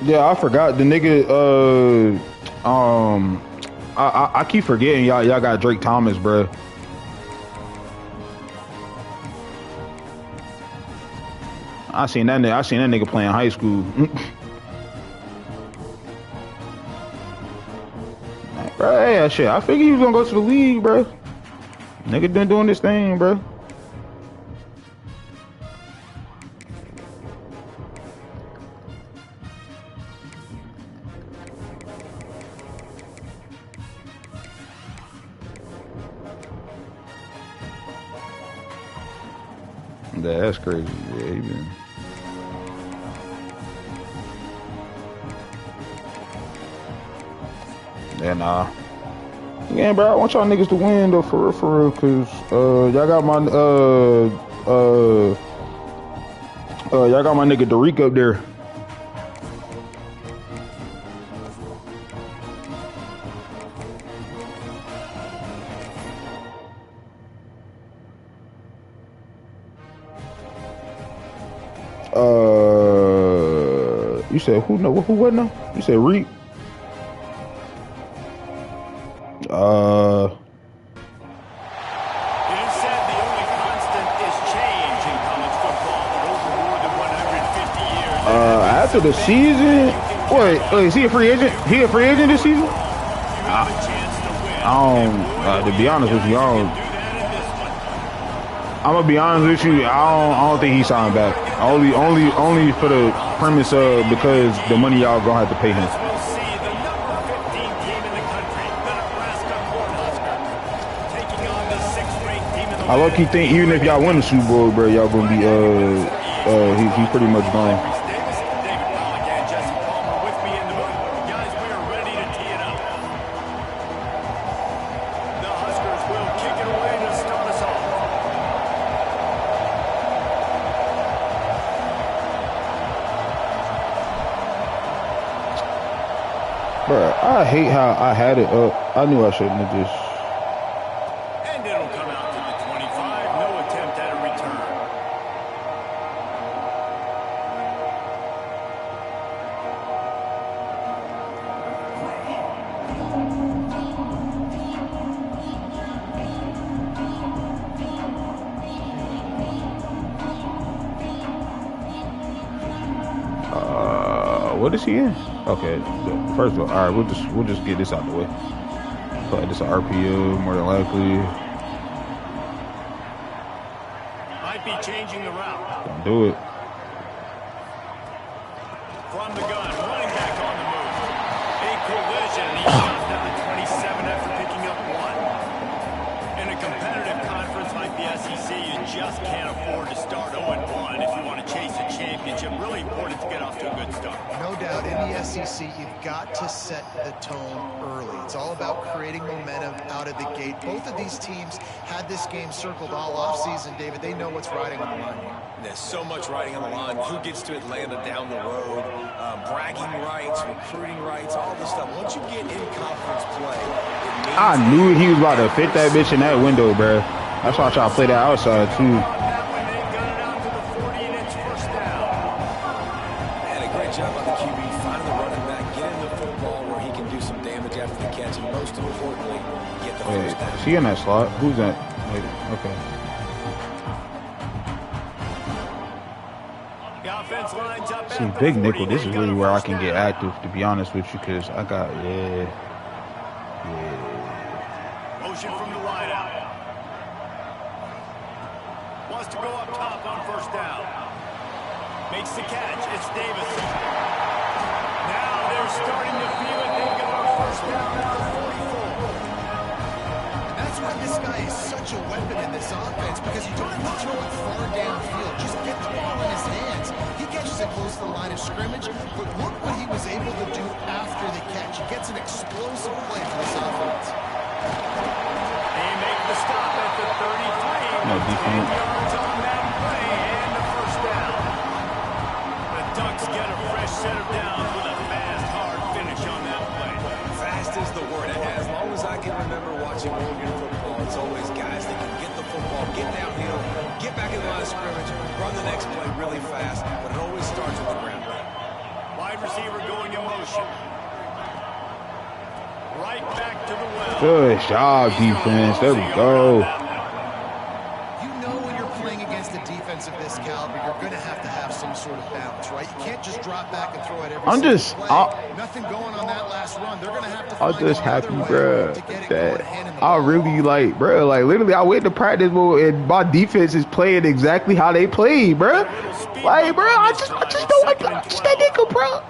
Yeah, I forgot the nigga. I keep forgetting y'all got Drake Thomas, bro. I seen that nigga playing high school. Bro, hey, shit. I figured he was gonna go to the league, bro. Nigga been doing this thing, bro. Yeah, that's crazy. Yeah, he been. Yeah, nah. Yeah, bro, I want y'all niggas to win though, for real, cause y'all got my y'all got my nigga Derek up there. You said who? No, who? What now? You said Reek. It is said the only constant is change in college football. Over more than 150 years. After the season, wait, is he a free agent? He a free agent this season? To be honest with you, I'm gonna be honest with you. I don't think he signed back. Only for the premise of because the money y'all gonna have to pay him. I low-key think even if y'all win the Super Bowl, bro, y'all gonna be he's pretty much gone. Bro, I hate how I had it up. I knew I shouldn't have just. And it'll come out to the 25. No attempt at a return. What is he in? Okay, first of all right, we'll just get this out the way. Play this RPO more than likely. Might be changing the route. Don't do it. From the gun, running back on the move. A collision. He shoves down the 27 after picking up one. In a competitive conference like the SEC, you just can't afford to start 0-1 if you want to chase a championship. Really important to get off to a good start. No doubt, in the SEC, you've got to set the tone early. It's all about creating momentum out of the gate. Both of these teams had this game circled all offseason, David. They know what's riding on the line here. There's so much riding on the line. Who gets to Atlanta down the road? Bragging rights, recruiting rights, all this stuff. Once you get in conference play, I knew he was about to fit that bitch in that window, bro. That's why I try to play that outside too. Job by the QB, find the running back, get in the football where he can do some damage after the catch, and most importantly, get the first down. Is he in that slot? Who's that? Okay. The offense lines up. See, big nickel. This is really where I can get active, to be honest with you, because I got Motion from the wideout. Wants to go up top on first down. Makes the catch. It's Davis. Now they're starting to feel it. They've got a first down at the 44. That's why this guy is such a weapon in this offense, because you don't have to throw it far downfield. Just get the ball in his hands. He catches it close to the line of scrimmage, but look what he was able to do after the catch. He gets an explosive play for this offense. They make the stop at the 33. No defense. Yards on that play and the first down. Ducks get a fresh set of downs with a fast, hard finish on that play. Fast is the word. As long as I can remember watching Oregon football, it's always guys that can get the football, get downhill, get back in the line of scrimmage, run the next play really fast, but it always starts with the ground game. Wide receiver goes motion. Right back to the well. Good job, defense. There we go. You know when you're playing against a defense of this caliber, you're going to have some sort of balance, right? You can't just drop back and throw it every play. Nothing going on that last run. They're going to have to find I'm just happy, bro, that I really like, bro. Like, literally, I went to practice and my defense is playing exactly how they play, bro. Like, bro, I just don't like that nigga, bro.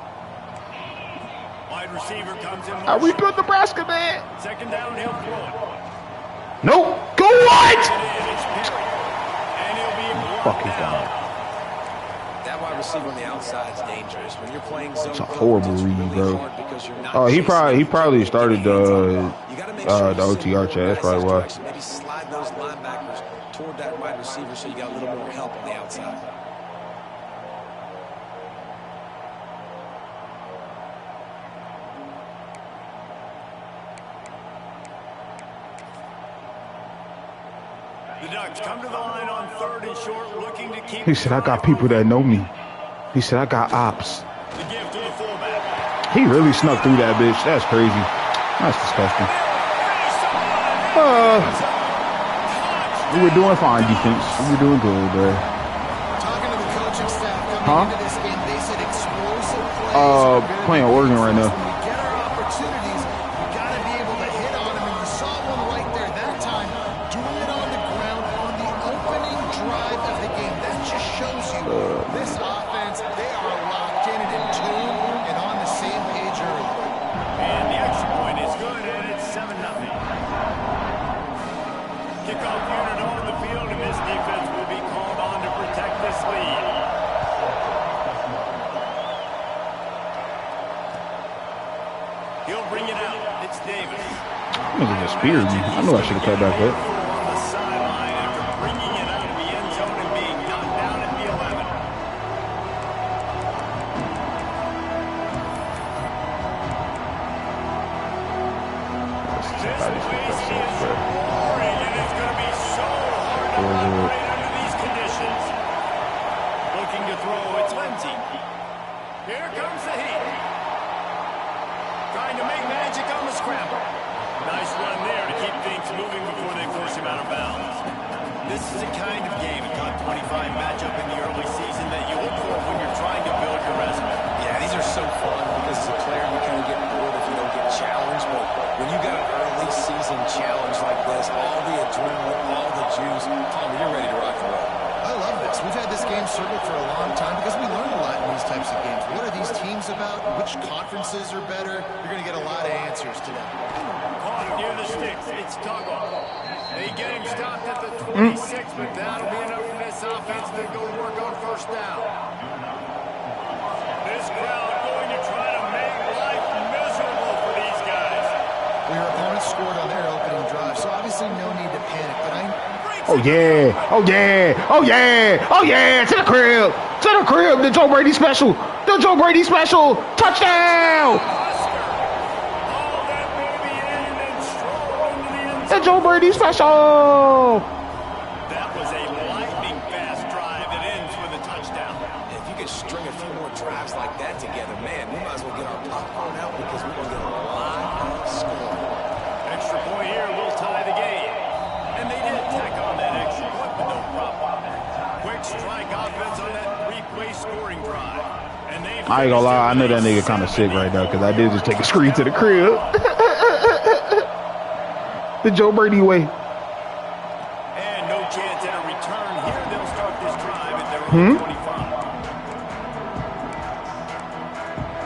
Wide receiver comes in. I rebuilt Nebraska, man. Second down, he'll throw it. Nope. Go what? And he'll be Fucking God. That wide receiver on the outside is dangerous. When you're playing zone, it's a horrible read, bro. Oh, he probably started the OTR chat. That's probably why. Maybe slide those linebackers toward that wide receiver so you got a little more help on the outside. The Ducks come to the line on 3rd and short, looking to keep. He said, I got people that know me. He said, I got ops. The give to the fullback. He really snuck through that bitch. That's crazy. That's disgusting. We were doing fine, defense. We were doing good, bro. Talking to the coaching staff coming into this game, they said explosive plays. Playing Oregon right now. When we get our opportunities, we got to be able to hit on them. And you saw one right there that time, doing it on the ground on the opening drive of the game. That just shows you this offense, they are locked in and in tune and on the same page early. And the extra point is good, and it's 7-0. Kickoff unit on the field, and this defense will be called on to protect this lead. He'll bring it out. It's Davis. Nigga just speared me. I knew I should have cut back up. On the sideline after bringing it out of the end zone and being knocked down at the 11. This place is roaring, and it's going to be so hard to operate under these conditions. Looking to throw, it's Lindsey. Here comes the heat. Trying to make magic on the scramble. Nice run there to keep things moving before they force him out of bounds. This is the kind of game, a top 25 matchup in the early season that you look for when you're trying to build your resume. Yeah, these are so fun because as a player you kind of get bored if you don't get challenged. But when you got an early season challenge like this, all the adrenaline, all the juice, Tommy, you're ready to rock and roll. I love this. We've had this game circled for a long time because we learn a lot in these types of games. What are these teams about? Which conferences are better? You're going to get a lot of answers today. Caught near the sticks. It's Tuggle. They get him stopped at the 26, but that'll be enough for this offense to go work on first down. This crowd going to try to make life miserable for these guys. Well, your opponent scored on their opening drive, so obviously no need to panic. But Oh yeah, oh yeah, oh yeah, oh yeah, to the crib, the Joe Brady special, touchdown! The Joe Brady special! That was a lightning fast drive that ends with a touchdown. If you could string a few more drives like that together, man, we might as well get our popcorn out because we're going to get a lot of scoring. Extra point here will tie the game. And they did tack on that extra point with no problem. Quick strike offense on that three-play scoring drive. And they I ain't gonna lie, I know that nigga kind of sick right now because I did just take a screen to the crib. The Joe Brady way. And no chance at a return here. They'll start this drive at their own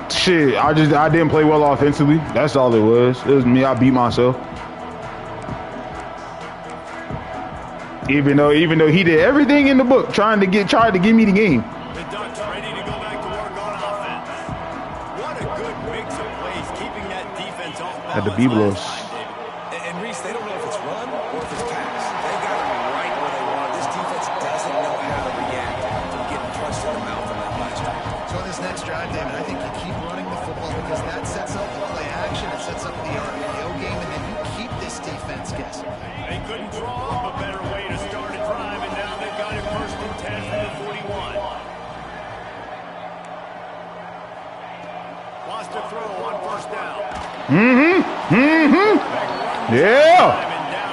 25. Shit, I didn't play well offensively. That's all it was. It was me. I beat myself. Even though he did everything in the book tried to give me the game. The Ducks ready to go back to work on offense. What a good mix of plays, keeping that defense off balance. At the B-blows. last time, David. And Reese, they don't know if it's run or if it's pass. They got it right where they want. This defense doesn't know how to react to getting punched in the mouth on that last drive. So on this next drive, David, I think you keep running the football because that sets up the play action, it sets up the RPO game, and then you keep this defense guessing. They couldn't draw up a better way to start a drive, and now they've got it 1st and 10 from the 41. lost to throw on first down.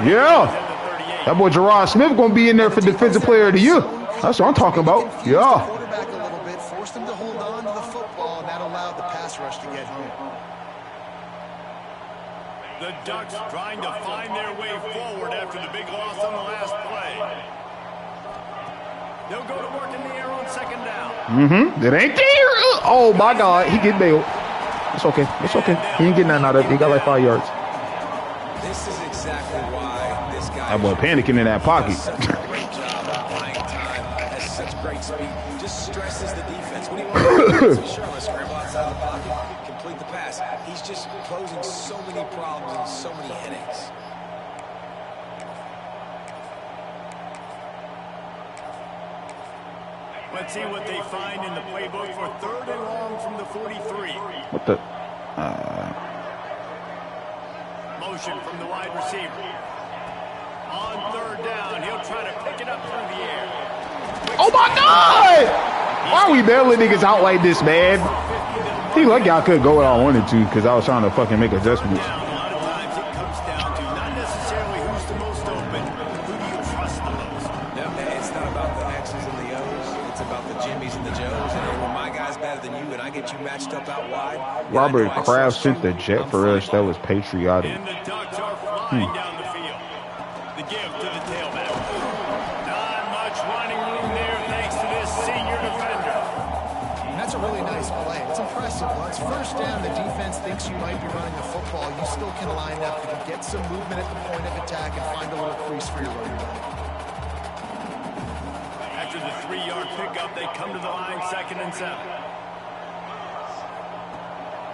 Yeah. That boy Gerard Smith going to be in there for Defensive Player of the Year. That's what I'm talking about. Yeah. Quarterback a little bit, forced him to hold on to the football, and that allowed the pass rush to get home. The Ducks trying to find their way forward after the big loss on the last play. They'll go to work in the air on second down. It ain't there. Oh, my God. He get bailed. It's okay. It's okay. He ain't getting nothing out of it. He got like 5 yards. This is exactly why this guy. That boy panicking in that pocket. Great job of buying time. Has such great speed. Just stresses the defense. What do you want to do? Sure, let's scramble outside the pocket, complete the pass. He's just closing so many problems and so many headaches. Let's see what they find in the playbook for third and long from the 43. What the? Motion from the wide receiver. On third down, he'll try to pick it up through the air. Oh, my God. Why are we bailing niggas out like this, man? He lucky I could go where I wanted to because I was trying to fucking make adjustments. A lot of times it comes down to not necessarily who's the most open, who do you trust the most? No, it's not about the X's and the O's. It's about the Jimmys and the Joes. And when my guy's better than you and I get you matched up out wide. Robert Kraft sent the jet for us. That was patriotic. And the Ducks are flying down the field. The give to the tailback. Not much running room there thanks to this senior defender. And that's a really nice play. It's impressive. Once first down, the defense thinks you might be running the football. You still can line up. You can get some movement at the point of attack and find a little crease for your running back. After the 3-yard pickup, they come to the line, 2nd and 7.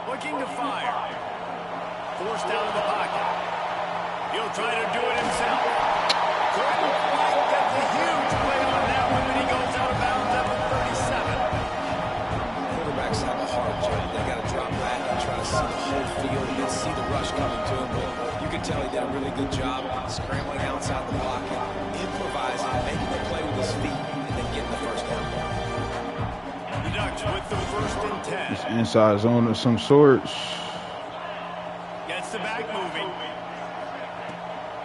Looking to fire. Forced out of the pocket. He'll try to do it himself. Couldn't quite get the huge play on that one, but he goes out of bounds at the 37. Quarterbacks have a hard job. They got to drop back and try to see the whole field and then see the rush coming to him. But you can tell he did a really good job scrambling outside the pocket, improvising, making the play with his feet, and then getting the first down. The Ducks with the 1st and 10. It's inside zone of some sorts. Gets the back moving.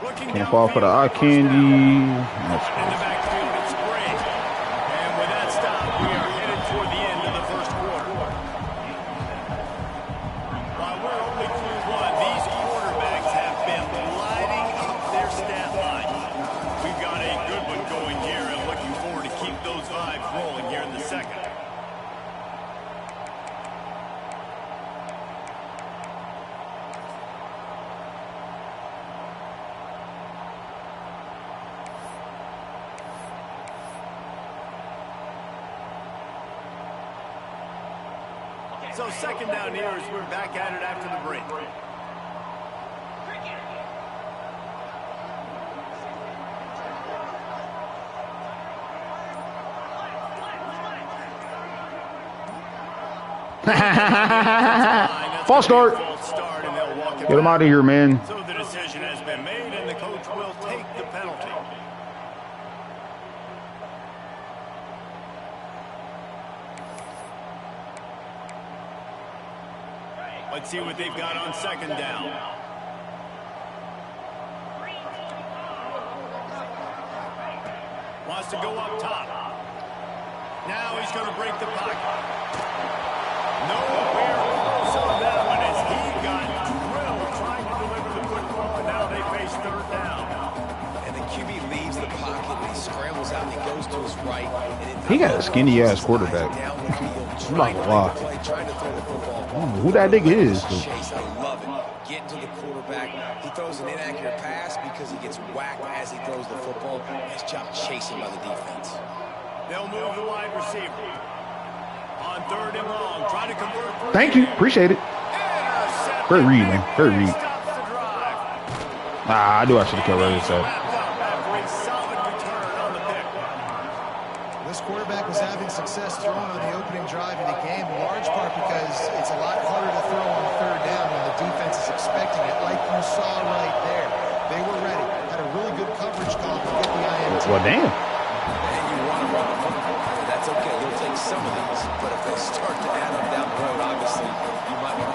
Looking Can't fall for the eye candy. That's in the backfield, it's Gray. And with that stop, we are headed toward the end of the first quarter. While we're only through one, these quarterbacks have been lighting up their stat line. We've got a good one going here and looking forward to keep those vibes rolling here in the second. So 2nd down here as we're back at it after the break. False start. Get him out of here, man. So the decision has been made, and the coach will take the penalty. Let's see what they've got on 2nd down. Wants to go up top. Now he's going to break the pocket. Nowhere close on that one as he got drilled trying to deliver the football, and now they face 3rd down. And the QB leaves the pocket, and he scrambles out, and he goes to his right. And He got a skinny-ass quarterback. I'm not gonna lie. Trying to throw the football. I don't know who that nigga is. Chase, I love it. Getting to the quarterback. He throws an inaccurate pass because he gets whacked as he throws the football. Nice job chasing by the defense. They'll move the wide receiver. On 3rd and long, try to convert. Thank you. Appreciate it. Great read, man. Great read. Stops the drive. I knew I should have kept running this out. After a solid return on the pick. This quarterback was having success throwing on the opening drive of the game, in large part because it's a lot harder to throw on 3rd down when the defense is expecting it, like you saw right there. They were ready. Had a really good coverage call to get the INT. Well, damn. And you want to run the football. That's okay. You'll take some of these. But if they start to add them down the road, obviously, you might want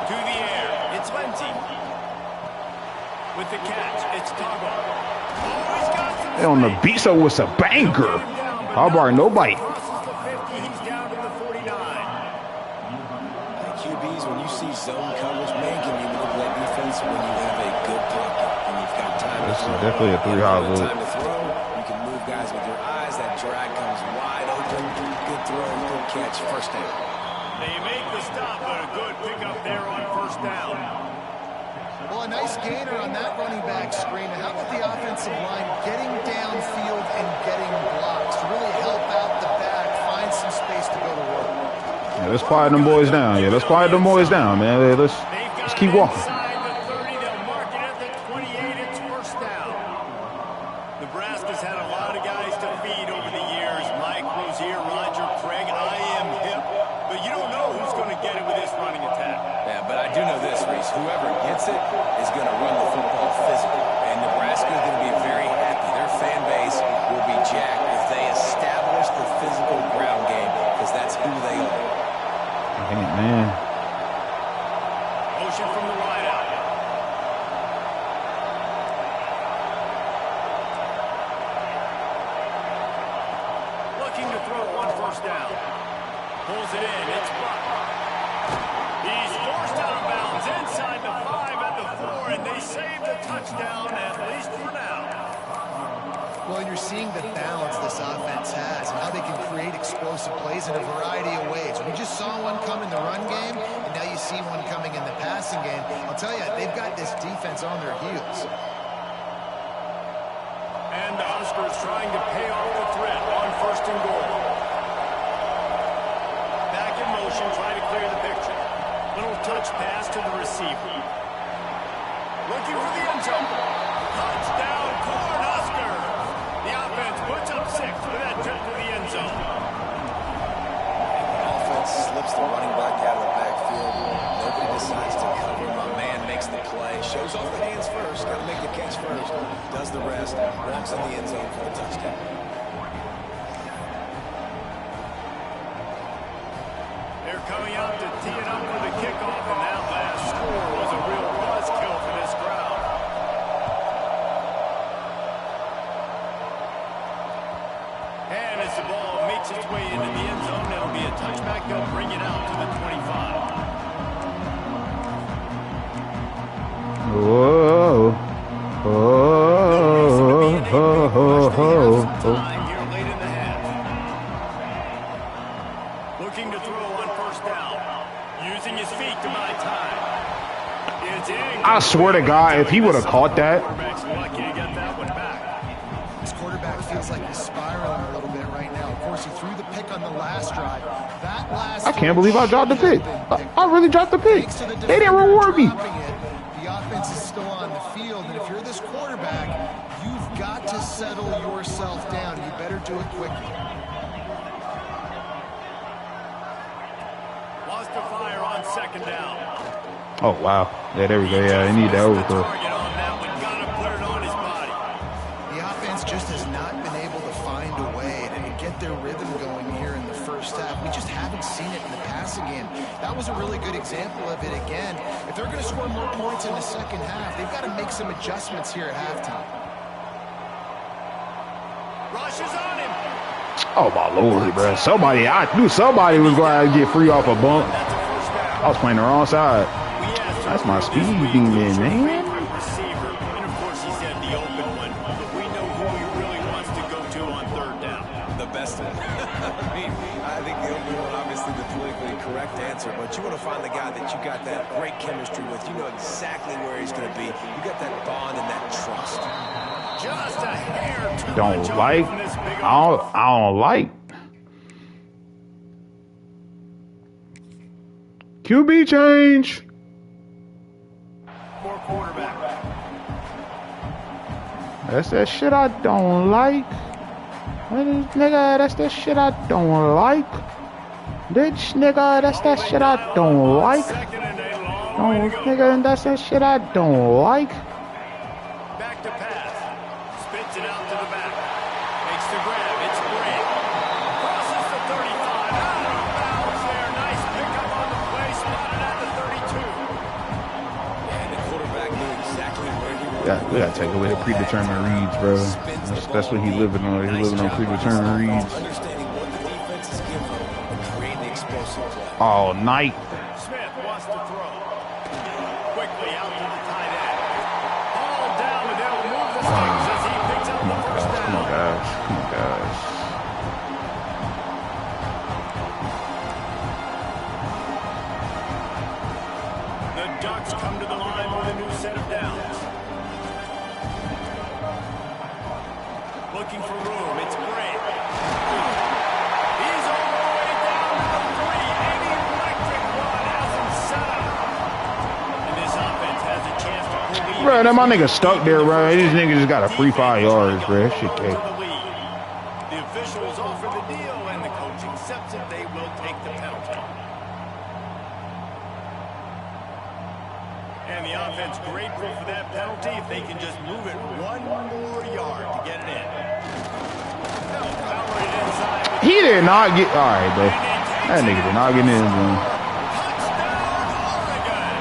To the air, it's Lindsey. With the catch, it's Tuggle. Oh, he's got some And on the beat, so it's a banger. How about no bite? crosses the 50, he's down to the 49. QBs, when you see zone coverage, man, can you manipulate defense when you have a good pocket and you've got time This to is throw. definitely a 3-high look. Time to throw. You can move guys with your eyes. That drag comes wide open. Good throw, good catch, first down. They make the stop, but a good pickup there on first down. Well, a nice gainer on that running back screen. How about the offensive line getting downfield and getting blocks to really help out the back, find some space to go to work? Yeah, let's quiet them boys down. Yeah, let's quiet them boys down, man. Let's keep walking. Inside the 30, they'll mark it at the 28. It's first down. Nebraska's had a lot of guys to feed over the years. Mike Rozier, Roger Craig. I am hip, but you don't know who's going to get it with this running attack. Yeah, but I do know this, Reese. Whoever gets it is going to run the football physical. And Nebraska is going to be very happy. Their fan base will be jacked if they establish the physical ground game, because that's who they are. Hey, man. Motion from the wideout. Looking to throw on first down. Pulls it in. It's blocked. He's forced out of bounds inside the 5 at the 4, and they save the touchdown, at least for now. Well, and you're seeing the balance this offense has and how they can create explosive plays in a variety of ways. We just saw one come in the run game, and now you see one coming in the passing game. I'll tell you, they've got this defense on their heels. And the Huskers trying to pay off the threat on first and goal. Back in motion, trying to clear the picture. Little touch pass to the receiver. Looking for the end zone. Touchdown, Cornhuskers. The offense puts up 6 for that trip to the end zone. Offense slips the running back out of the backfield. Nobody decides to cover. My man makes the play. Shows off the hands first. Got to make the catch first. Does the rest. Walks in the end zone for the touchdown. They're coming out to tee it up for the kickoff, and that last score was a real buzzkill for this crowd. And as the ball makes its way into the end zone, it'll be a touchback. They'll bring it out to the 25. Whoa. Oh, Time here late in the half. Looking to throw on first down. Using his feet to buy time. It's in. I swear to God, if he would have caught that. Quarterback's lucky to get that one back. This quarterback feels like he's spiraling a little bit right now. Of course, he threw the pick on the last drive. That last I can't believe I dropped the pick. I really dropped the pick. They didn't reward me. The offense is still on the field, and if you're this quarterback, you've got to settle yourself down. You better do it quickly. Lost the fire on second down. Oh, wow. Yeah, there we go. Yeah, I need that overthrow. Target on that one. Gotta put it on his body. The offense just has not been able to find a way to get their rhythm going here in the first half. We just haven't seen it in the passing game. That was a really good example of it again. If they're going to score more points in the second half, they've got to make some adjustments here at halftime. Rushes on him. Oh, my Lord, bro. I knew somebody was going to get free off a bump. That's a first down. I was playing the wrong side. We asked That's him my this speed week demon, who's your man. favorite receiver. And of course he said the open one. But we know who he really wants to go to on third down. The best one. I think the open one, obviously the politically correct answer, but you want to find the guy that you got that great chemistry with. You know exactly where he's going to be. You got that bond and that trust. Just a hair too Don't much like. away from this big I don't like. QB change. for quarterback. That's that shit I don't like. What is, nigga, that's that shit I don't like. Bitch, nigga, that's that shit I don't like. Second and a long No, way to go. nigga, that's that shit I don't like. Back to pass. Spits it out to the back. Makes the grab. It's Grant. Crosses the 35. Out of bounds there. Nice pickup on the play. Spotted at the 32. We gotta take away the predetermined reads, bro. That's what he living on. He living on predetermined reads. Understanding what the defense is giving him and creating the explosive play. All night. Smith wants to throw. Quickly out to the tight end. Ball down, and they'll move the sticks as he picks up the first down. Come on, guys. Come on, guys. The Ducks come to the line with a new set of downs. Looking for room. It's great. He's all the way down to the 3. An electric one has him set up. And this offense has a chance to pull lead. Bro, that my nigga stuck there, bro. This nigga just got a free 5 yards, bro. That shit cake. The officials offer the deal, and the coach accepts it. They will take the penalty. And the offense grateful for that penalty if they can just move it 1 more yard to get it in. No, power it inside. He did not get. All right, bro. That nigga did not get in his room. Touchdown, Oregon.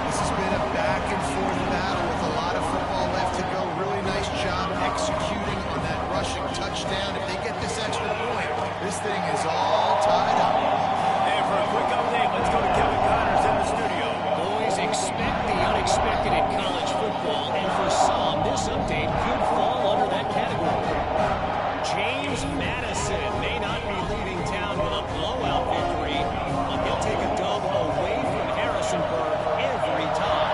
This has been a back-and-forth battle with a lot of football left to go. Really nice job executing on that rushing touchdown. If they get this extra point, this thing is all tied up. And for a quick update, let's go to Kevin Connors in the studio. Boys, expect the unexpected in college football, and for some, this update could fall under that category. James Madison may not be leaving town with a blowout victory, but he'll take a dub away from Harrisonburg every time.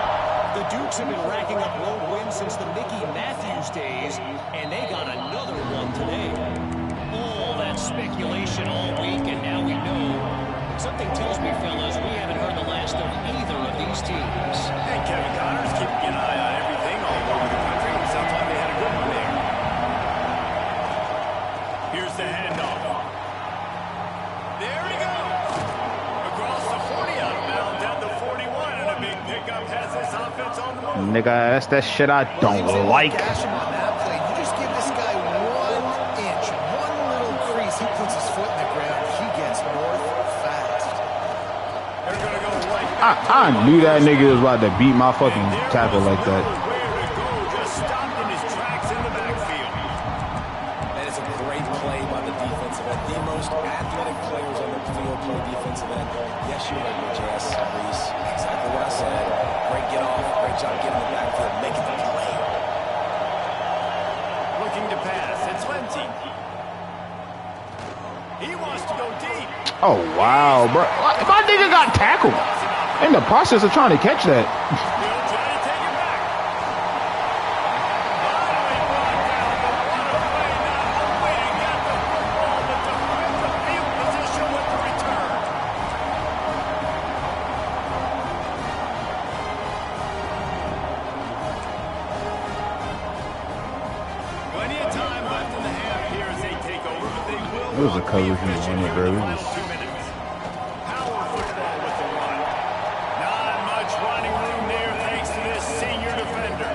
The Dukes have been racking up road wins since the Mickey Matthews days, and they got another one today. All that speculation all week, and now we know. Something tells me, fellas, we haven't heard the last of either of these teams. And Kevin Connors keeping an eye on everything all over the country. Sounds like they had a good one there. Here's the handoff. There he goes. Across the 40 out of bounds at the 41, and a big pickup has this offense on the move. Nigga, that's that shit I don't like. Gash him on that play. You just give this guy 1 inch, one little crease. He puts his foot in the ground. He gets north fast. They're going to go right. I knew that nigga was about to beat my fucking tackle like that. Where to go, just stopped in his tracks in the backfield. That is a great play by the defensive end. The most athletic players on the field play defensive end. Yes, you heard me, Jess, Reese. Exactly what I said. Great get off. Great job getting the backfield, making the play. Looking to pass. It's Lindsey. He wants to go deep. Oh, wow, bro. My nigga got tackled in the process of trying to catch that. He'll try to take it back. Finally brought down, but what a play. Not only he got the football, but to find the field position with the return. Plenty of time left in the half here as they take over, but they will. It was a coverage in the winner, bro. It Final was- 2 minutes. Power football with the run. Not much running room there thanks to this senior defender.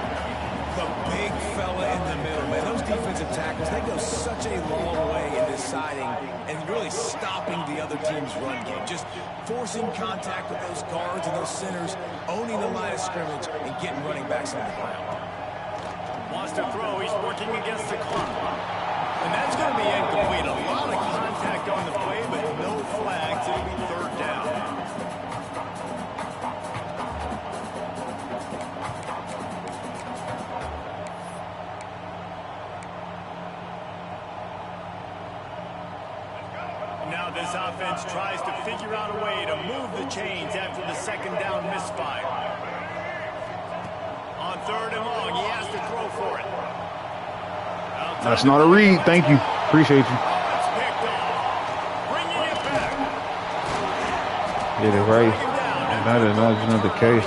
The big fella in the middle, man. Those defensive tackles, they go such a long way in deciding and really stopping the other team's run game. Just forcing contact with those guards and those centers, owning the line of scrimmage, and getting running backs on the ground. Wants to throw. He's working against the clock. And that's going to be incomplete. A lot of contact on the play, but no flags. It'll be 3rd down. Now this offense tries to figure out a way to move the chains after the 2nd down misfire. On 3rd and long, he has to throw for it. That's not a read. Thank you. Appreciate you. It's picked off. Bringing it back. Get it right. That is not the case.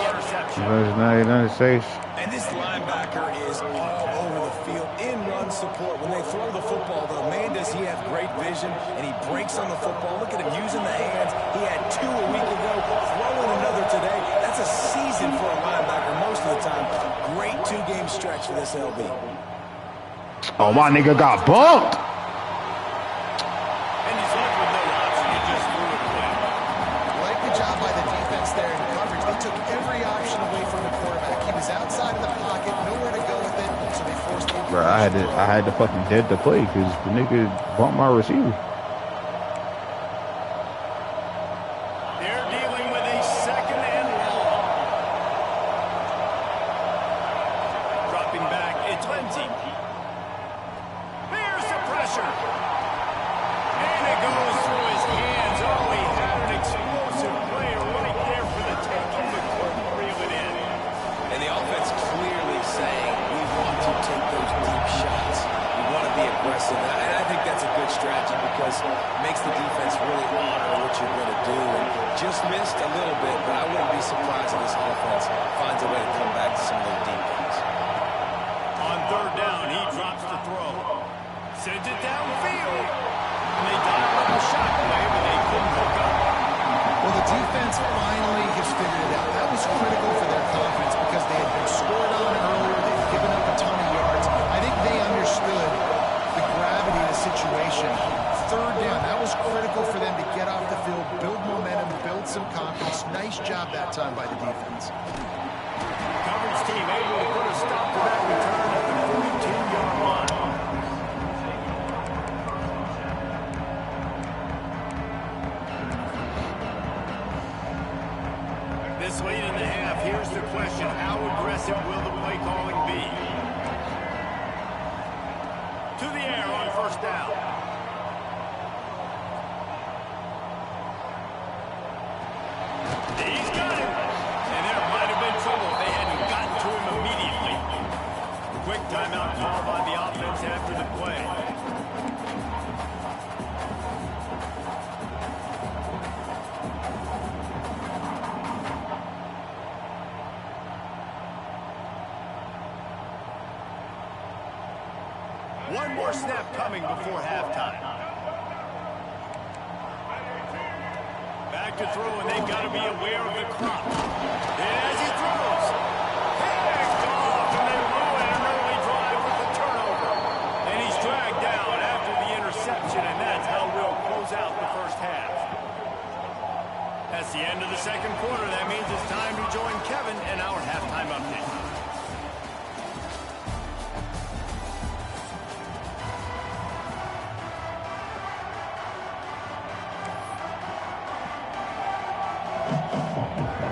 That is not the case. And this linebacker is all over the field in run support. When they throw the football, though, man, does he have great vision, and he breaks on the football. Look at him using the hands. He had 2 a week ago, throwing another today. That's a season for a linebacker most of the time. Great 2-game stretch for this LB. Oh, my nigga got bumped. And he's left with no option. He just threw it away. Like the job by the defense there in coverage. They took every option away from the quarterback. He was outside bro. I had to fucking dead the play because the nigga bumped my receiver. They're dealing with a 2nd and long. Dropping back, it's Lindsey. There's the pressure. And it goes through his hands. Oh, he had an explosive play right there for the taking, but couldn't reel it in. And the offense clearly saying, we want to take those deep shots. We want to be aggressive. And I think that's a good strategy because it makes the defense really honor what you're going to do. And just missed a little bit, but I wouldn't be surprised if this offense finds a way to come back to some of those deep ones. On 3rd down, he drops the throw. Sends it downfield. And they dial up a shot play, but they couldn't hook up. Well, the defense finally has figured it out. That was critical for their confidence because they had been scored on earlier. They'd given up a ton of yards. I think they understood the gravity of the situation. 3rd down, that was critical for them to get off the field, build momentum, build some confidence. Nice job that time by the defense. Coverage team able to put a stop to that return at the 42-yard line. This late in the half, here's the question. How aggressive will the play calling be? To the air on 1st down. He's got him. And there might have been trouble if they hadn't gotten to him immediately. Quick timeout call by the offense after the play. One more snap coming before halftime. Back to throw, and they've got to be aware of the clock. And as he throws, picked off, and they ruin an early drive with the turnover. And he's dragged down after the interception, and that's how we'll close out the 1st half. That's the end of the 2nd quarter. That means it's time to join Kevin in our halftime update.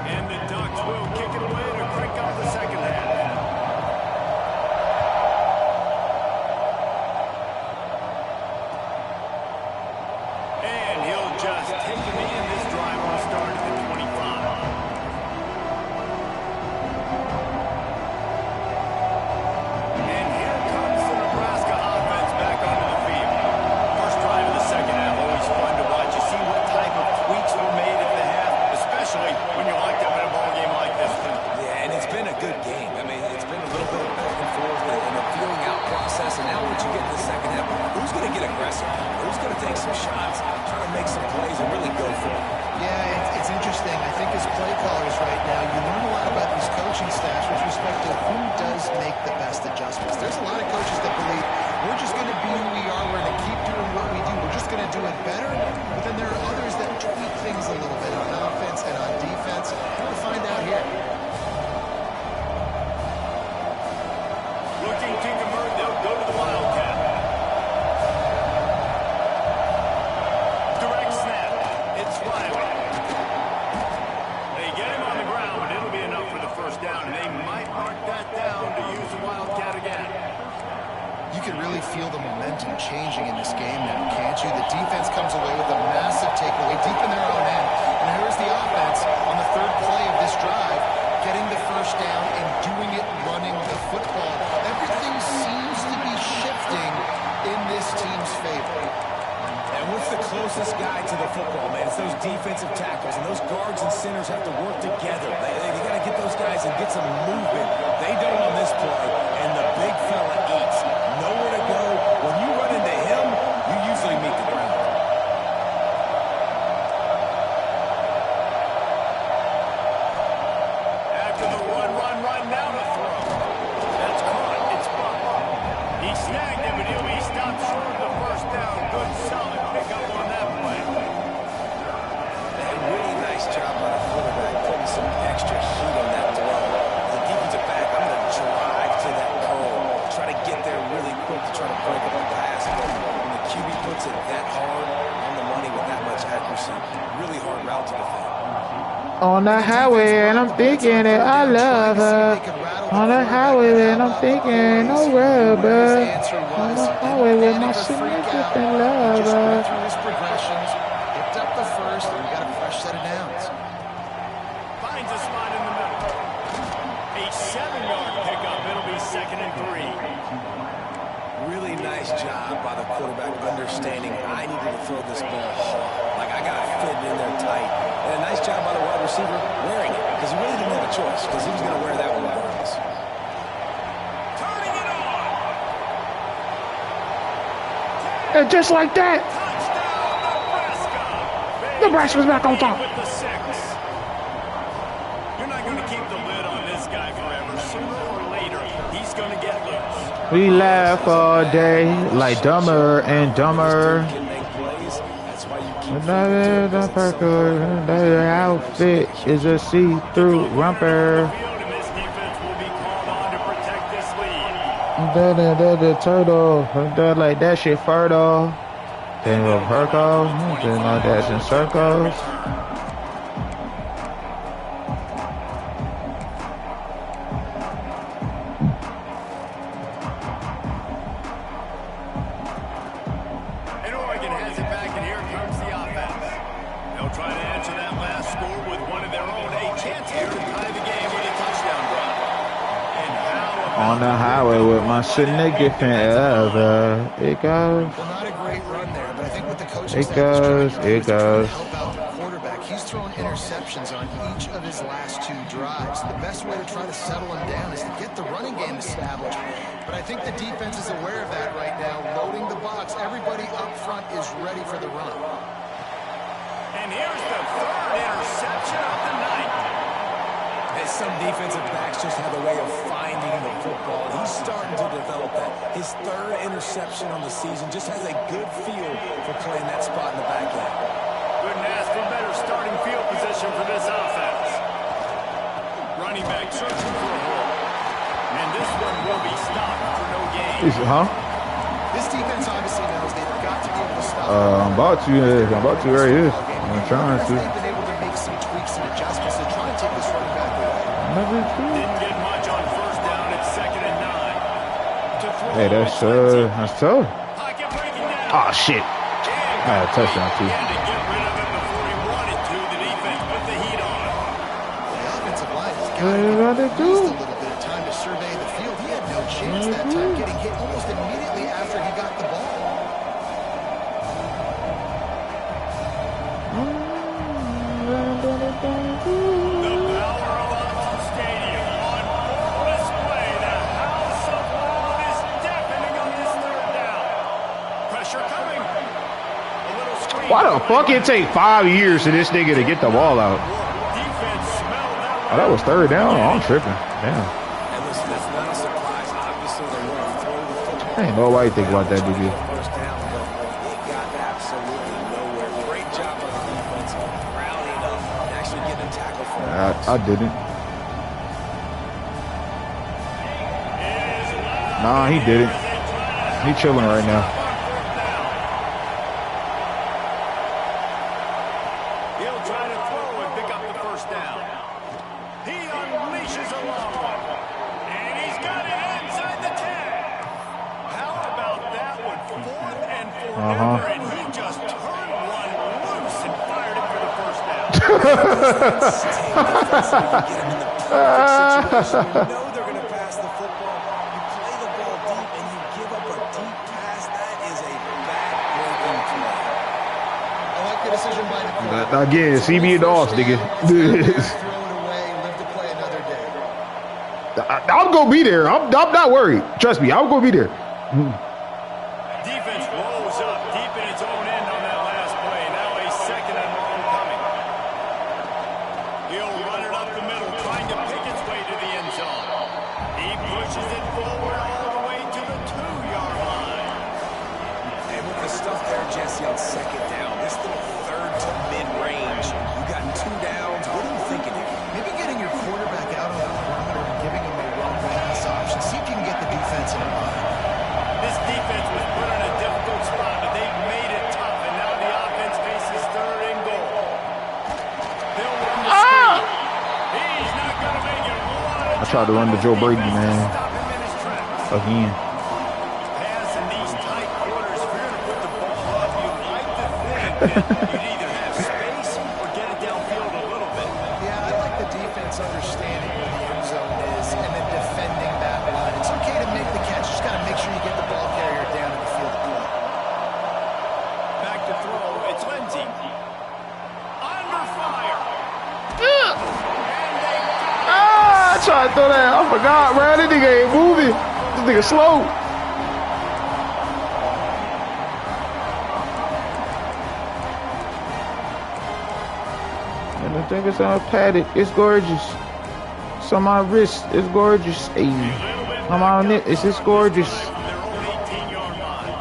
And the Ducks will kick it away to crank up the 2nd half. And he'll just take it in. This drive will start at the 25. And here comes the Nebraska offense back onto the field. First drive of the 2nd half, always fun to watch. You see what type of tweaks were made at the half, especially when you're locked up in a ball game like this one. Yeah, and it's been a good game. I mean, it's been a little bit of back and forth and a feeling out process. And now once you get to the 2nd half, who's going to get aggressive? Who's going to take some shots, try to make some plays, and really go for it? Yeah, it's interesting. I think as play callers right now, you learn a lot about these coaching staffs with respect to who does make the best adjustments. There's a lot of coaches that believe we're just going to be who we are. We're going to keep doing what we do. We're just going to do it better. But then there are others that tweak things a little bit on offense and on defense. We're going to find out here. Looking to convert, they'll go to the Wildcat. Direct snap. It's Riley. They get him on the ground, but it'll be enough for the 1st down. And they might mark that down to use the Wildcat again. You can really feel the momentum changing in this game now, can't you? The defense comes away with a massive takeaway deep in their own end. And here's the offense on the 3rd play of this drive, getting the 1st down and doing it running the football. Everything seems to be shifting in this team's favor. And what's the closest guy to the football, man? It's those defensive tackles, and those guards and centers have to work together. They got to get those guys and get some movement. They don't on this play, and the big fella eats. Nowhere to go. When you run into him, you usually meet the ground. After the run, now the throw. That's caught. It's bumped. He snagged him, but he'll be stopped short of the 1st down. Good, solid pickup on that play. A really nice job by the quarterback putting some extra heat on that throw. The defensive back, I'm going to drive to that curl, try to get there really puts it that hard on the money with that much accuracy. Really hard route to defend. On the highway, and I'm thinking that I love her. On the highway, and I'm thinking no rubber. On the highway with my significant lover. Through his progressions, picked up the first, and we got a fresh set of downs. Finds a spot in the middle. A 7-yard pickup. It'll be 2nd and 3. Really nice job by the quarterback understanding I needed to throw this ball hard. Like I got to fit it in there tight. And a nice job by the wide receiver wearing it because he really didn't have a choice because he was going to wear that one regardless. Turning it on. And just like that, Touchdown, Nebraska. Nebraska's back on top. With the 6. You're not going to keep the lid on this guy forever. Sooner or later, he's going to get loose. We laugh all day like Dumber and Dumber. The outfit is a see-through romper. The turtle, like that shit fertile. Then with Herco, then like that's in circles. And Oregon has it back, and here comes the offense. They'll try to answer that last score with one of their own. A chance here to tie the game with a touchdown drive. And how On the highway with my significant other. It goes. Well, not a great run there, but I think what the coaching It staff is trying goes, to do it is trying to goes. help out the quarterback. He's thrown interceptions on each of his last 2 drives. The best way to try to settle him down is to get the running game established. But I think the defense is aware of that right now, loading the box. Everybody up front is ready for the run. And here's the 3rd interception of the night. And some defensive backs just have a way of finding the football. He's starting to develop that. His 3rd interception on the season just has a good feel for playing that spot in the back end. Couldn't ask for better starting field position for this offense. Running back searching for a hole. And this one will be stopped for no gain. This defense obviously knows they've got to be able to stop. I'm about to right here. I'm trying to. They've been able to make some tweaks and adjustments to try and take this running back away. Didn't get much on 1st down. It's 2nd and 9. To throw Hey, that's tough. pocket breaking down. Oh shit. I had a touchdown too. He had to get rid of it before he wanted to. The defense put the heat on. The offensive line has got What to did I get do? a little bit of time to survey the field. He had no chance that time, getting hit almost immediately after he got the ball. The power of Austin Stadium on full display. The house of loud is deafening on this 3rd down. Pressure coming. A little screen. Why the fuck it take 5 years for this nigga to get the ball out? Defense smelled that. Oh, that was 3rd down? Oh, I'm tripping. Damn. And listen, that's not a surprise. Obviously, they want to throw the football. Ain't nobody think about that, did you? 1st down, but it got absolutely nowhere. Great job by the defense, rallying up and actually getting a tackle for it. I didn't. Nah, he didn't. He chilling right now. He'll try to throw and pick up the 1st down. He unleashes a long one. And he's got it inside the 10. How about that one? 4th and forever, and he just turned one loose and fired it for the 1st down. Get him in the perfect situation. You know they're going to pass the football. You play the ball deep and you give up a deep pass. That is a back-breaking play. I like the decision by the quarterback. Again, see me in the offs, nigga. Throw it away, live to play another day. I'm gonna be there. I'm not worried. Trust me, I'm gonna be there. Defense rolls up deep in its own end on that last play. Now a 2nd and long coming. He'll run it up the middle, trying to pick its way to the end zone. He pushes it forward all the way to the 2-yard line. And with the stuff there, Jesse, on 2nd down, this little 3rd to mid-range, you got 2 downs. What are you thinking here? Maybe getting your quarterback out on the perimeter and giving him a run pass option. See if you can get the defense in a bind. This defense was put in a difficult spot, but they've made it tried to run to Joe Brady, man. Again. Pass in these tight quarters, if you're going to put the ball up, you like to think that you'd either have space or get it downfield a little bit. Yeah, I like the defense understanding where the end zone is and then defending that line. It's okay to make the catch. Just got to make sure you get the ball carrier down to the field of play. Back to throw. It's Lindsey. Under fire. I tried to throw that. I forgot, bro. This nigga ain't moving. This nigga slow. And the thing is on padded. It's gorgeous. It's on my wrist. It's gorgeous. Hey. On my neck. It's just gorgeous. Their own 18-yard line.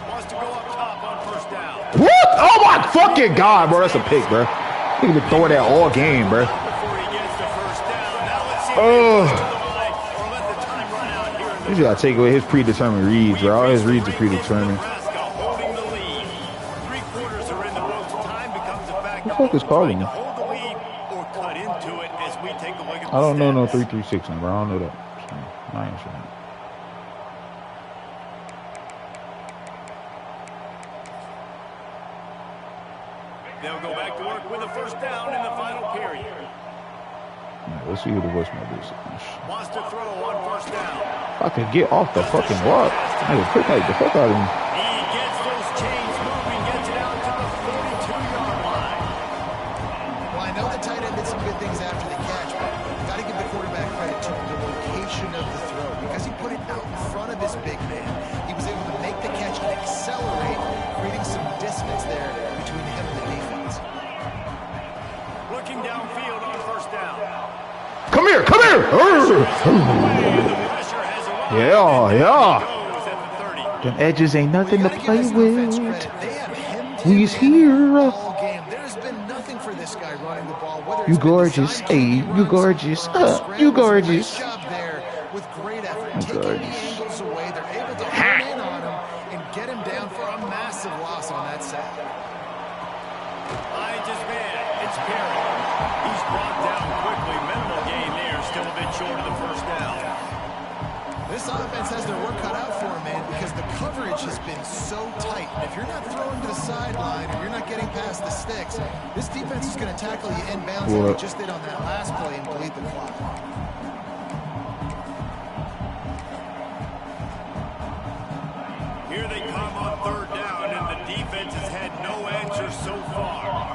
Wants to go up top on first down. What? Oh my fucking god, bro. That's a pick, bro. He can be throwing that all game, bro. Before he gets the first down. Now let's see if Oh. he gets to the line or let the time run out here in the You just gotta take away his predetermined reads, bro. All his reads are predetermined. Nebraska holding the lead. 3 quarters are in the books. Time becomes a factor. Who the fuck is calling me? Hold the lead or cut into it as we take a look at the I don't know no stats. 336 number. I don't know that. So, I ain't sure. They'll go back to work with a first down in the final period. Right, let's see who the voicemail is. Wants to throw on first down. I can get off the fucking block. Nigga, quick like the fuck out of me. He gets those chains moving, gets it out to the 42-yard line. Well, I know the tight end did some good things after the catch, but you got to give the quarterback credit to the location of the throw because he put it out in front of his big man. He was able to make the catch and accelerate, creating some distance there between him and the defense. Looking downfield on first down. Come here, come here. The pressure has arrived. Yeah, yeah. Goes at the 30. Them edges ain't nothing to Gotta give play this offense with. credit. They have hemmed He's him in here. all game. There's been nothing for this guy running the ball. Whether You it's been gorgeous. design Hey, QB you runs gorgeous. or You scrambles. gorgeous. Great job there with great effort. You Taking gorgeous. the angles away. They're able to hone in on him and get him down for a massive loss on that sack. Finds his man. It's Perry. He's brought down quickly. Minimal gain there. Still a bit short of the first down. This offense has their work cut out for him, man, because the coverage has been so tight. And if you're not throwing to the sideline or you're not getting past the sticks, this defense is going to tackle you inbounds like they just did on that last play and bleed the clock. Here they come on third down, and the defense has had no answer so far.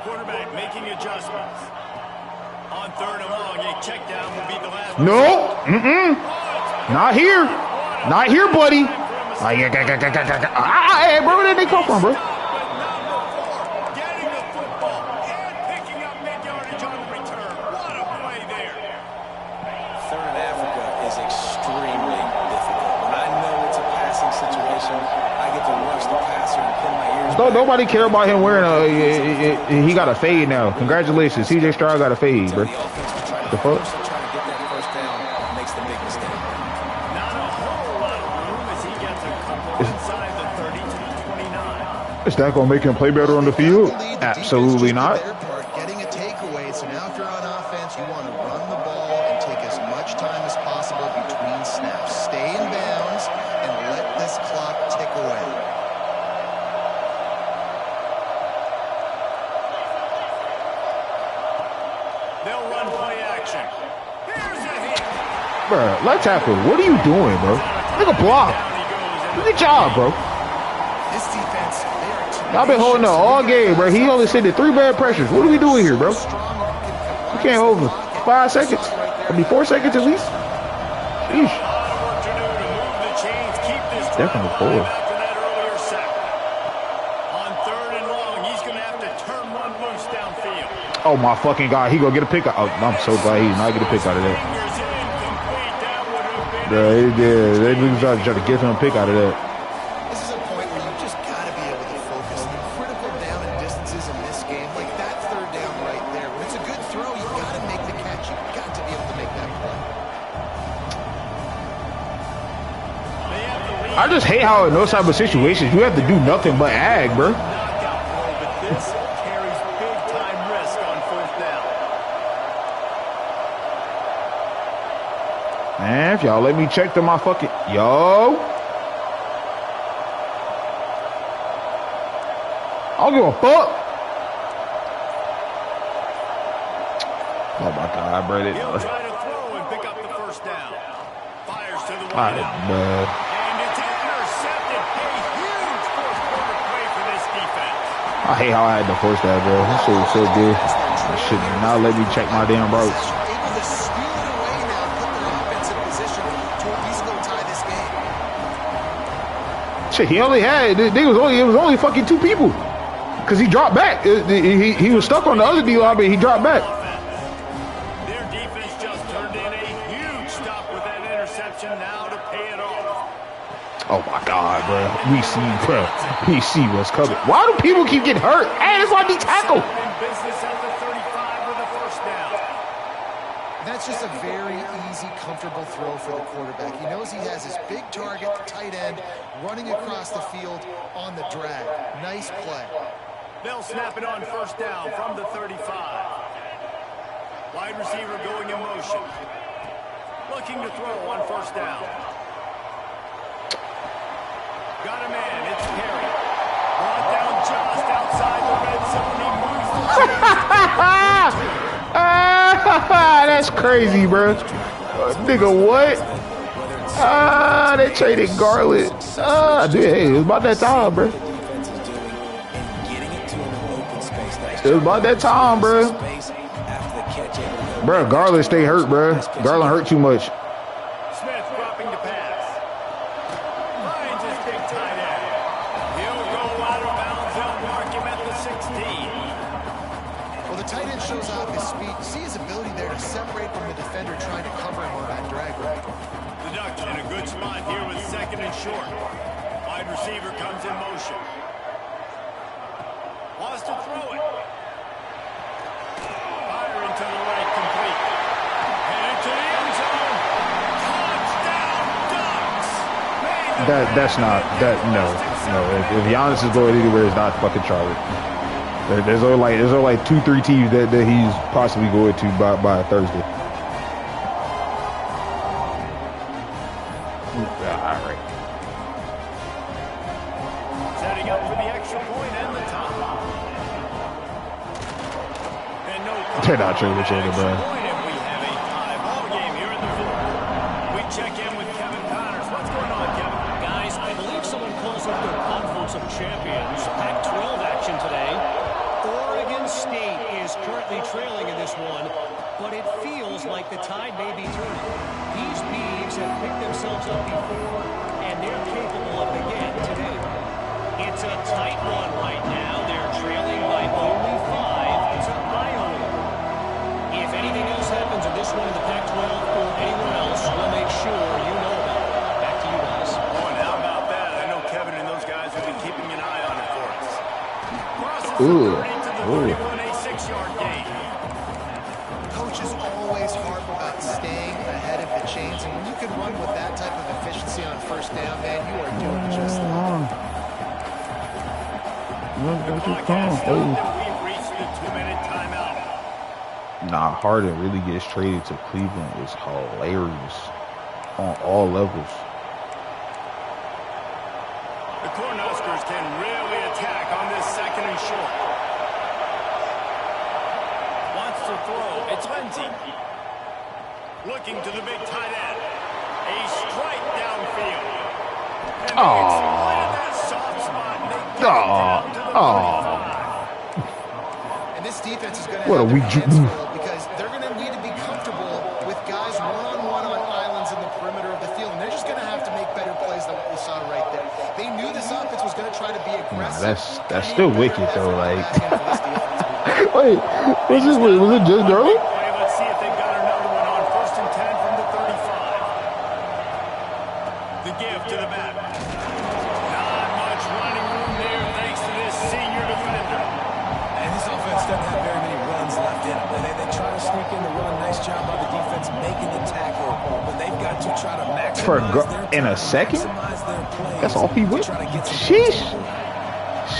Quarterback making adjustments. On third and long, a check down will be the last. No. Not here. Not here, buddy. Hey, bro, where did they come from, bro? Getting the football and picking up mid-yardage on the return. What a play there. Third in Africa is extremely difficult. When I know it's a passing situation, I get to rush the passer and pin my ears Don't back. nobody care about him wearing a. He got a fade now. Congratulations, CJ Stroud got a fade, bro. The offense will try to The fuck? force him, try to get that first down, makes the big mistake. Not a whole lot of room as he gets a couple inside the 30 to the 29. Is that gonna make him play better on the field? Absolutely not. Their part, getting a takeaway. So now if you're on offense, you want to run the ball and take as much time as possible between snaps. Stay in bounds and let this clock tick away. They'll run play action. Here's a hit. Bro, left tackle, what are you doing, bro? Make a block. Down he goes. Good job, bro. This defense, they are Y'all been holding up all game, bro. He only sent it 3 bad pressures. What are we doing here, bro? We can't hold him 5 seconds. I mean, 4 seconds at least. Sheesh. A lot of work to do to move the chains, keep this Definitely drive alive four. after that earlier sack. On third and long, he's going to have to turn one loose downfield. Oh my fucking god, he gonna get a pick out. Oh, I'm so glad he did not get a pick out of that. Fingers incomplete. That would have been Bro, he did. They niggas trying to get him a pick out of that. This is a point where you just got to be able to focus. The critical down and distances in this game, like that third down right there. When it's a good throw, you got to make the catch. You got to be able to make that play. They have the lead. I just hate how in those type of situations you have to do nothing but ag, bro. Knockout play, but this carries big time risk on fourth down. Man, if y'all let me check to my fucking... Yo. I don't give a fuck. Oh my God, bro. He'll try to throw and pick up the first down. Fires to the All right, man. And it's intercepted. A huge fourth quarter play for this defense. I hate how I had to force that, bro. That shit was so good. I should not let me check my damn routes. Able to steal it away now, put their offense in position to at least go tie this game. Shit, he only had it was only fucking 2 people, cause he dropped back. He was stuck on the other D line, but he dropped back. Their defense just turned in a huge stop with that interception now to pay it off. Oh my God, bro. We see what's coming. Why do people keep getting hurt? Hey, that's why they tackle. In business at the 35 with a first down. That's just a very easy, comfortable throw for the quarterback. He knows he has his big target, the tight end, running across the field on the drag. Nice play. They'll snap it on first down from the 35. Wide receiver going in motion. Looking to throw on first down. Got a man. It's Perry. Brought down just outside the red zone. He moves the chains. That's crazy, bro. Nigga, what? They traded Garland. Dude, hey, it was about that time, bro. It was about that time, bro. Bro, Garland stay hurt, bro. Garland hurt too much. Smith dropping to pass. Finds his big tight end. He'll go out of bounds. They'll mark him at the 16. Well, the tight end shows off his speed. You see his ability there to separate from the defender trying to cover him on that drag route. The Ducks in a good spot here with second and short. Wide receiver comes in motion. Wants to throw it. Firing to the right, complete. And into the end zone. Touchdown, Ducks! That's not that. No. If Giannis is going anywhere, it's not fucking Charlotte. There's only like 2-3 teams that he's possibly going to by Thursday. All right. Setting up for the extra point and the top. And no They're not trading each other, bro. point, and we have a tie ball game here in the fourth. We check in with Kevin Connors. What's going on, Kevin? Guys, I believe someone calls up their Conference of Champions. Pac-12 action today. Oregon State is currently trailing in this one, but it feels like the tide may be turning. These Beavs have picked themselves up before, and they're capable of it again today. It's a tight one right now. They're trailing by only 5 to Iowa. If anything else happens in this one in the Pac-12 or anywhere else, we'll make sure you know about it. Back to you guys. Oh, and how about that? I know Kevin and those guys have been keeping an eye on it for us. Crosses Ooh. the 30 to the 31, a 6-yard gain. Coaches always harp about staying ahead of the chains, and when you can run with that type of efficiency on first down, man, you are doing just that. Clock has stopped, and we've reached the 2-minute timeout. Nah, Harden really gets traded to Cleveland is hilarious on all levels. The Cornhuskers can really attack on this second and short. Wants to throw. It's Lindsey. Looking to the big tight end. A strike downfield. And they exploited that soft spot. And they get it down to the 35. And this defense is going to What have a their weak hands full because they're going to need to be comfortable with guys one-on-one on islands in the perimeter of the field. And they're just going to have to make better plays than what we saw right there. They knew this offense was going to try to be aggressive. That's still wicked though. Like, wait, was it just Gurley? Let's see if they've got another one on 1st and 10 from the 35. The give to the back. Not much running room there thanks to this senior defender. And this offense doesn't have very many runs left in them. They try to sneak in the run. Nice job by the defense making the tackle. But they've got to try to maximize In a second? maximize their plays. That's all he went. Try to get some Sheesh.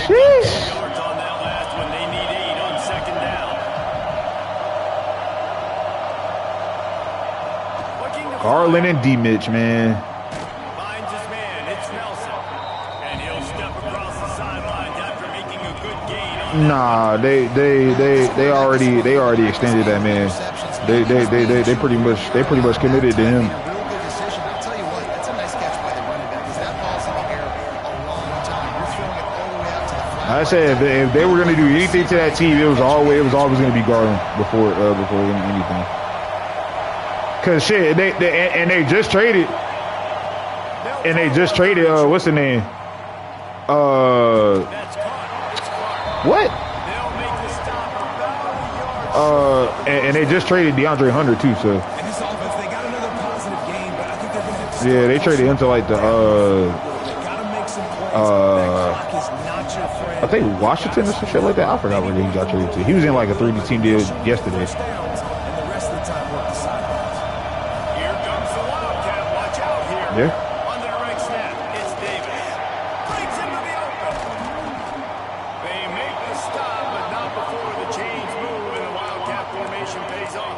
Sheesh. Yards on that last one. They need 8 on second down. Looking to Garland and D-Mitch, man. Finds his man. It's Nelson. And he'll step across the sidelines after making a good gain on Nah, they already extended that man. They pretty much committed to him. I said if they were gonna do anything to that team, it was always gonna be Garland before anything. Cause shit, they just traded, what's the name? What? And they just traded DeAndre Hunter too. So. And this offense, they got another positive game, but I think they're gonna have to. Yeah, they traded him to like the Gotta make some plays. That clock is not your friend. I think Washington or some shit like that. I forgot where he got traded to. He was in like a 3D team deal yesterday. And the rest of the time, work the sidelines. Here comes the Wildcat. Watch out here. Yeah. On the direct snap, it's Davis. Breaks into the open. They make the stop, but not before the chains move and the Wildcat formation pays off.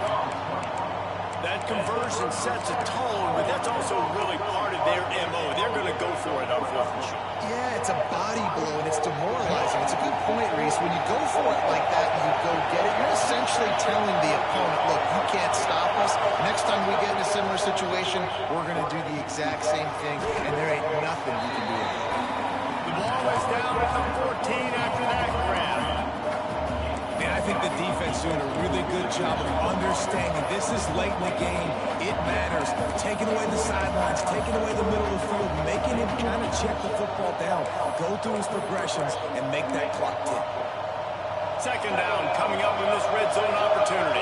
That conversion sets a tone, but that's also really part of their MO. They're going to go for it on fourth and short. Yeah, it's a body blow, and it's demoralizing. It's a good point, Reese. When you go for it like that and you go get it, you're essentially telling the opponent, look, you can't stop us. Next time we get in a similar situation, we're going to do the exact same thing, and there ain't nothing you can do about it. The ball is down at the 14 after that grab. And I think the defense doing a really good job of understanding this is late in the game. It matters. Taking away the sidelines, taking away the middle of the field, making him kind of check the football down, go through his progressions, and make that clock tick. Second down coming up in this red zone opportunity.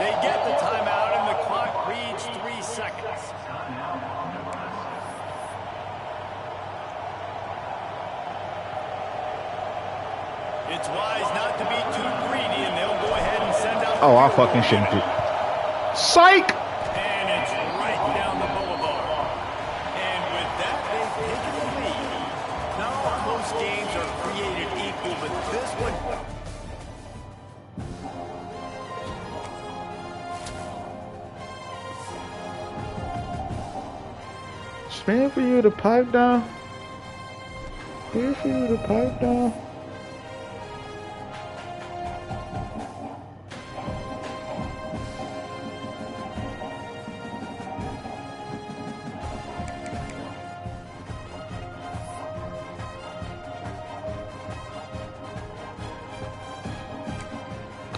They get the timeout, and the clock reads 3 seconds. It's wise not to be too greedy, and they'll go ahead and send out... Oh, I fucking shanked it. Psych! And it's right down the boulevard. And with that, they've taken the lead. Not all close games are created equal, but this one... Spin for you to pipe down. Spin for you to pipe down.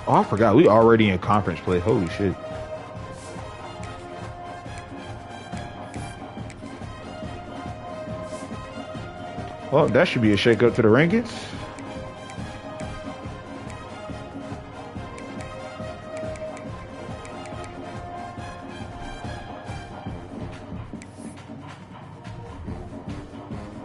Oh, I forgot. We already in conference play. Holy shit. Well, that should be a shake up to the rankings.